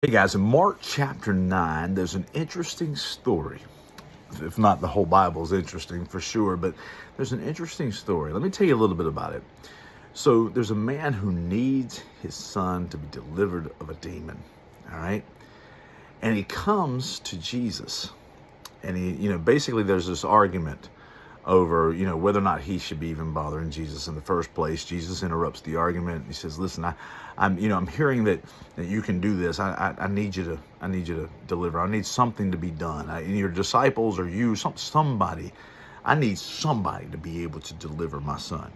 Hey guys, in Mark chapter 9, there's an interesting story. If not, the whole Bible is interesting for sure, but there's an interesting story. Let me tell you a little bit about it. So, there's a man who needs his son to be delivered of a demon, all right? And he comes to Jesus. And basically there's this argument over, whether or not he should be even bothering Jesus in the first place. Jesus interrupts the argument. He says, "Listen, I'm hearing that you can do this. I need you to deliver. I need something to be done. Your disciples or you, somebody. I need somebody to be able to deliver my son."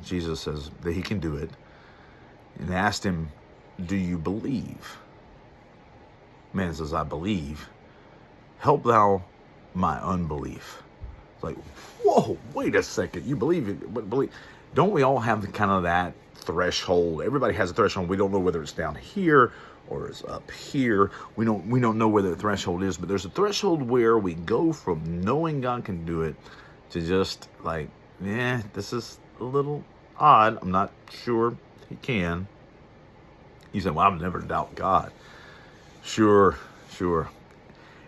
Jesus says that he can do it, and asked him, "Do you believe?" Man says, "I believe. Help thou my unbelief." Like, whoa, wait a second. You believe it, but don't we all have that threshold? Everybody has a threshold. We don't know whether it's down here or it's up here. We don't know where the threshold is, but there's a threshold where we go from knowing God can do it to just like, this is a little odd. I'm not sure he can. You say, "Well, I've never doubt God." Sure.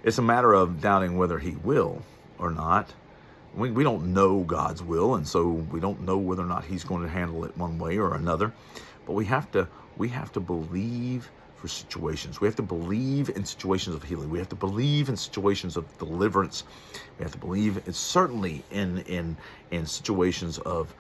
It's a matter of doubting whether he will or not. We don't know God's will, and so we don't know whether or not he's going to handle it one way or another. But we have to believe for situations. We have to believe in situations of healing. We have to believe in situations of deliverance. We have to believe certainly in situations of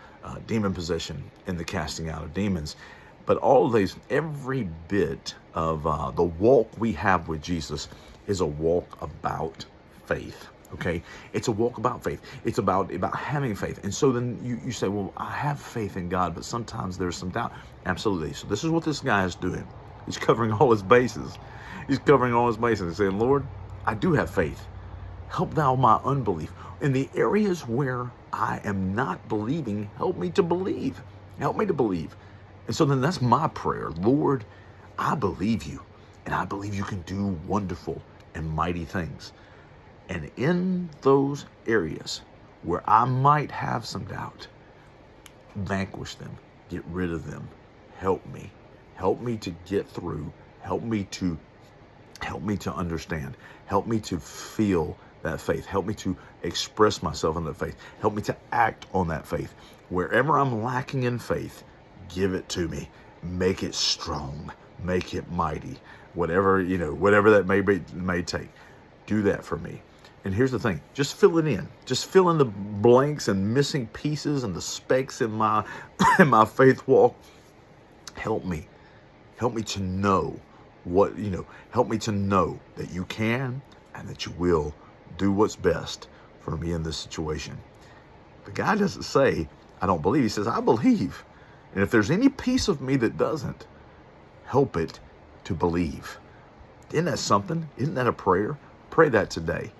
demon possession and the casting out of demons. But all of these, every bit of the walk we have with Jesus is a walk about faith. Okay, it's a walk about faith. It's about having faith. And so then you say, "Well, I have faith in God, but sometimes there's some doubt." Absolutely. So this is what this guy is doing. He's covering all his bases. He's saying, "Lord, I do have faith. Help thou my unbelief. In the areas where I am not believing, help me to believe. Help me to believe." And so then that's my prayer. "Lord, I believe you, and I believe you can do wonderful and mighty things. And in those areas where I might have some doubt, vanquish them, get rid of them. Help me. Help me to get through. Help me to understand. Help me to feel that faith. Help me to express myself in that faith. Help me to act on that faith. Wherever I'm lacking in faith, give it to me. Make it strong. Make it mighty. Whatever that may take. Do that for me." And here's the thing, just fill it in. Just fill in the blanks and missing pieces and the specks in my in my faith walk. Help me. Help me to know help me to know that you can and that you will do what's best for me in this situation. The guy doesn't say, "I don't believe." He says, "I believe. And if there's any piece of me that doesn't, help it to believe." Isn't that something? Isn't that a prayer? Pray that today.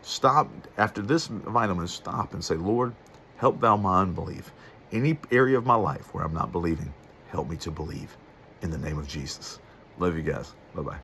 Stop after this vitamin. Stop and say, "Lord, help thou my unbelief. Any area of my life where I'm not believing, help me to believe in the name of Jesus." Love you guys. Bye-bye.